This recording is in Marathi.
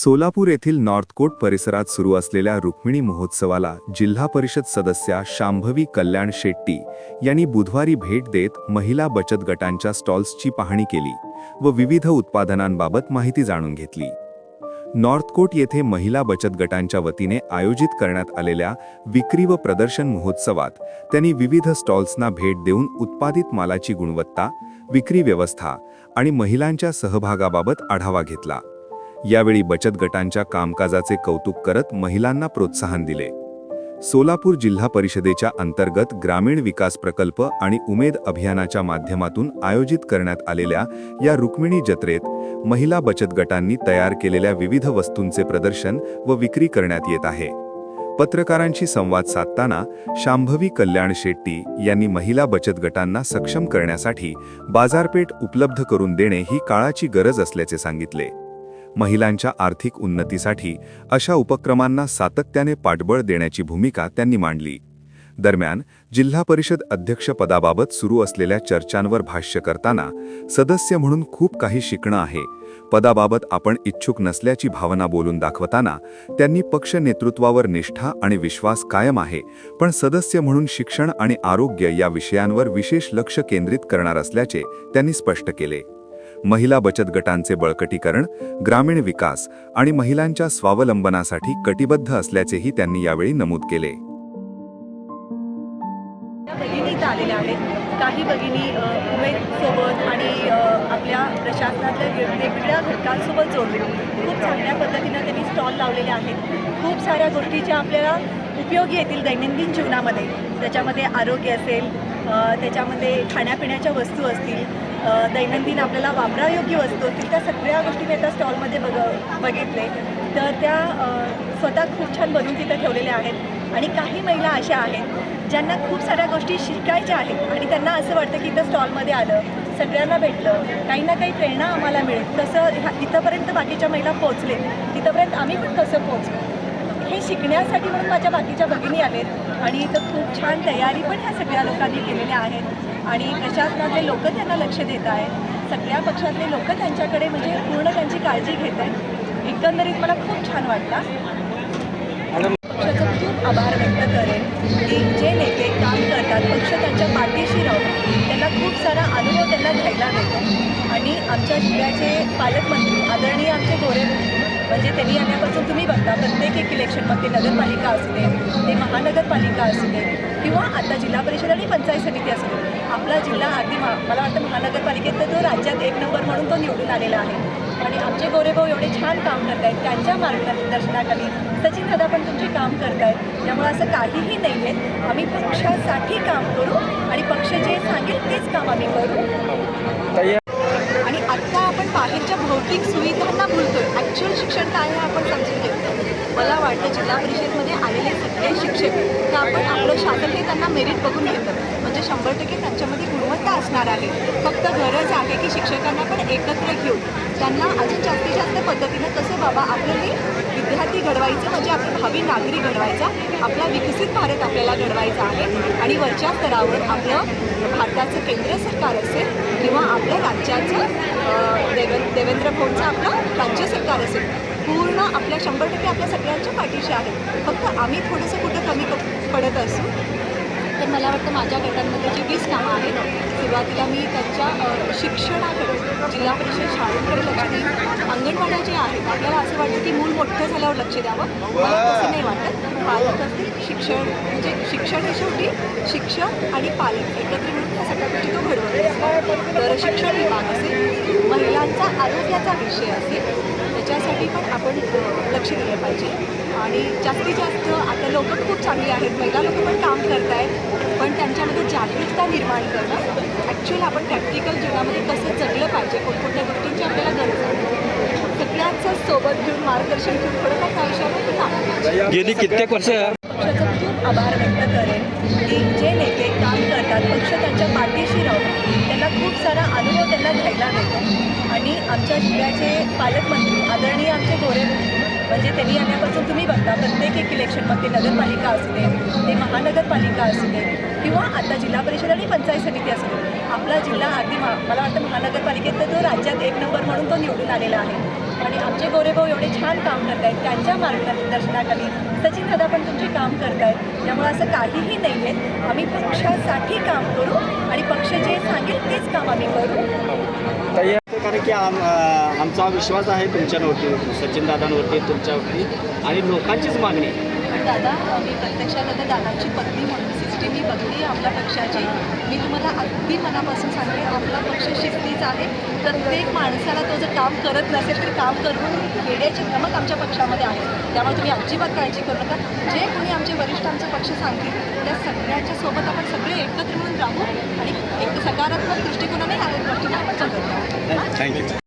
सोलापूर येथील नॉर्थकोट परिसरात सुरू असलेल्या रुक्मिणी महोत्सवाला जिल्हा परिषद सदस्या शांभवी कल्याण शेट्टी यांनी बुधवारी भेट देत महिला बचत गटांच्या स्टॉल्सची पाहणी केली व विविध उत्पादनांबाबत माहिती जाणून घेतली। नॉर्थकोट येथे महिला बचत गटांच्या वतीने आयोजित करण्यात आलेल्या विक्री व प्रदर्शन महोत्सवात त्यांनी विविध स्टॉल्सना भेट देऊन उत्पादित मालाची गुणवत्ता, विक्री व्यवस्था आणि महिलांच्या सहभागाबाबत आढावा घेतला। यावेळी बचत गटांच्या कामकाजाचे कौतुक करत महिलांना प्रोत्साहन दिले। सोलापूर जिल्हा परिषदेच्या अंतर्गत ग्रामीण विकास प्रकल्प आणि उमेद अभियानाच्या माध्यमातून आयोजित करण्यात आलेल्या या रुक्मिणी जत्रेत महिला बचत गटांनी तयार केलेल्या विविध वस्तूंचे प्रदर्शन व विक्री करण्यात येत आहे। पत्रकारांशी संवाद साधताना शांभवी कल्याण शेट्टी यांनी महिला बचत गटांना सक्षम करण्यासाठी बाजारपेठ उपलब्ध करून देणे ही काळाची गरज असल्याचे सांगितले। महिलांच्या आर्थिक उन्नतीसाठी अशा उपक्रमांना सातत्याने पाठबळ देण्याची भूमिका त्यांनी मांडली। दरम्यान जिल्हा परिषद अध्यक्षपदाबाबत सुरू असलेल्या चर्चांवर भाष्य करताना सदस्य म्हणून खूप काही शिकणं आहे, पदाबाबत आपण इच्छुक नसल्याची भावना बोलून दाखवताना त्यांनी पक्ष नेतृत्वावर निष्ठा आणि विश्वास कायम आहे, पण सदस्य म्हणून शिक्षण आणि आरोग्य या विषयांवर विशेष लक्ष केंद्रित करणार असल्याचे त्यांनी स्पष्ट केले। महिला बचत गटांचे बळकटीकरण, ग्रामीण विकास आणि महिलांच्या स्वावलंबनासाठी कटिबद्ध असल्याचेही त्यांनी यावेळी नमूद केले। भगिनी आलेल्या आहेत, काही भगिनी उमेद सोबत आणि आपल्या प्रशासनातल्या वेगवेगळ्या घटकांसोबत जोडले खूप चांगल्या पद्धतीने त्यांनी स्टॉल लावलेले आहेत। खूप साऱ्या गोष्टी ज्या आपल्याला उपयोगी येतील दैनंदिन जीवनामध्ये, त्याच्यामध्ये आरोग्य असेल, त्याच्यामध्ये खाण्यापिण्याच्या वस्तू असतील, दैनंदिन आपल्याला वापरायोग्य वस्तू असतील, त्या सगळ्या गोष्टी मी आता स्टॉलमध्ये बघितले तर त्या स्वतः खूप छान बनवून तिथं ठेवलेल्या आहेत। आणि काही महिला अशा आहेत ज्यांना खूप साऱ्या गोष्टी शिकायच्या आहेत आणि त्यांना असं वाटतं की इथं स्टॉलमध्ये आलं, सगळ्यांना भेटलं, काही ना काही प्रेरणा आम्हाला मिळेल, तसं इथंपर्यंत बाकीच्या महिला पोहोचले, तिथंपर्यंत आम्ही पण कसं पोहोचलो हे शिकण्यासाठी म्हणून माझ्या बाकीच्या भगिनी आलेत। आणि इथं खूप छान तयारी पण ह्या सगळ्या लोकांनी केलेल्या आहेत आणि प्रशासनातले लोक त्यांना लक्ष देत आहेत, सगळ्या पक्षातले लोक त्यांच्याकडे म्हणजे पूर्ण त्यांची काळजी घेत आहेत। एकंदरीत मला खूप छान वाटलं। पक्षाचं खूप आभार व्यक्त करेन की जे नेते काम करतात, पक्ष त्यांच्या पाठीशी राहून त्यांना खूप सारा अनुभव त्यांना घ्यायला देतो। आणि आमच्या जिल्ह्याचे पालकमंत्री आदरणीय आमचे गोरे म्हणजे त्यांनी आल्यापासून तुम्ही बघता प्रत्येक एक इलेक्शनमध्ये नगरपालिका असू दे, ते महानगरपालिका असू दे किंवा आता जिल्हा परिषद आणि पंचायत समिती असू दे, आपला जिल्हा अगदी मला वाटतं महानगरपालिकेत तर तो राज्यात 1 नंबर म्हणून तो निवडून आलेला आहे। आणि आमचे गोरेभाऊ एवढे छान काम करत आहेत, त्यांच्या मार्गदर्शनाखाली सचिन दादा पण तुमचे काम करत आहेत। त्यामुळे असं काहीही नाही आहे, आम्ही पक्षासाठी काम करू आणि पक्ष जे सांगेल तेच काम आम्ही करू। आणि आत्ता आपण बाहेरच्या भौतिक सुविधांना भूलतोय, ॲक्च्युअल शिक्षण काय आहे आपण समजून घेतो। मला वाटतं जिल्हा परिषदेमध्ये आलेले सगळे शिक्षक तर आपण आपलं शासन हे त्यांना मेरिट बघून घेतं, म्हणजे 100% त्यांच्यामध्ये गुणवत्ता असणार आहे। फक्त गरज आहे की शिक्षकांना पण एकत्र घेऊन त्यांना अजून जास्तीत जास्त पद्धतीनं कसं बाबा आपलं हे विद्यार्थी घडवायचं, म्हणजे आपलं भावी नागरिक घडवायचा, आपला विकसित भारत आपल्याला घडवायचा आहे। आणि वरच्या स्तरावर आपलं भारताचं केंद्र सरकार असेल किंवा आपलं राज्याचं देवेंद्र फडणवीसचं आपलं राज्य सरकार असेल, पूर्ण आपल्या 100% आपल्या सगळ्यांच्या पाठीशी आहे। फक्त आम्ही थोडंसं कुठं कमी पडत असू तर मला वाटतं माझ्या गटांमध्ये जी 20 कामं आहेत, सुरुवातीला मी त्यांच्या शिक्षणाकडे, जिल्हा परिषद शाळेकडे लक्ष देईन। अंगणवाड्या जे आहेत आपल्याला असं वाटतं की मूल मोठं झाल्यावर लक्ष द्यावं, मला तसं नाही वाटत। पालक असतील, शिक्षण म्हणजे शिक्षण हे शेवटी शिक्षक आणि पालक एकत्र मिळून त्या सगळ्या गोष्टी तो घडवत। तर शिक्षण विभाग असेल, महिलांचा आरोग्याचा विषय असेल, त्याच्यासाठी पण आपण लक्ष दिलं पाहिजे। आणि जास्तीत जास्त आता लोक खूप चांगली आहेत, महिला लोक पण काम करत आहेत, पण त्यांच्यामध्ये जागरूकता निर्माण करणं, ॲक्च्युअल आपण प्रॅक्टिकल जीवनामध्ये कसं जगलं पाहिजे, कोणकोणत्या गोष्टींची आपल्याला गरज आहे, सगळ्यांचं सोबत घेऊन मार्गदर्शन घेऊन थोडंफार त्या विषयावर काम गेली कित्येक वर्ष पक्षाचं खूप आभार व्यक्त करेन की जे नेते काम करतात, पक्ष त्यांच्या पाठीशी राहून त्यांना खूप सारा अनुभव त्यांना घ्यायला देतो। आणि आमच्या जिल्ह्याचे पालकमंत्री आदरणीय आमचे गोरे म्हणजे त्यांनी आल्यापासून तुम्ही बघता प्रत्येक एक इलेक्शनमध्ये नगरपालिका असू दे, ते महानगरपालिका असू दे किंवा आता जिल्हा परिषद आणि पंचायत समिती असू दे, आपला जिल्हा अगदी मला वाटतं महानगरपालिकेत तर तो राज्यात 1 नंबर म्हणून तो निवडून आलेला आहे। आणि आमचे गोरेभाऊ एवढे छान काम करत आहेत, त्यांच्या मार्गदर्शनाखाली सचिन दादा पण तुमचे काम करत आहेत. त्यामुळे असं काहीही नाही आहे. आम्ही पक्षासाठी काम करू आणि पक्ष जे सांगेल तेच काम आम्ही करू. कारण की आमचा विश्वास आहे तुमच्यावरती, सचिनदादांवरती, तुमच्यावरती आणि लोकांचीच मागणी आहे. दादा, मी प्रत्यक्षात आता दादांची पत्नी म्हणून सिस्टीम मी बघली आपल्या पक्षाची. मी तुम्हाला अगदी मनापासून सांगते, आपला पक्ष शिस्तीचा आहे. प्रत्येक माणसाला तो जर काम करत नसेल तर काम करून घेण्याची धमक आमच्या पक्षामध्ये आहे. त्यामुळे तुम्ही अजिबात काळजी करू नका. जे कोणी आमचे वरिष्ठ आमचा पक्ष सांगतील त्या सगळ्यांच्या सोबत आपण सगळे एकत्र मिळून राहू आणि एक सकारात्मक दृष्टिकोनाने ह्या गोष्टीला आपण जगत राहू. थँक्यू.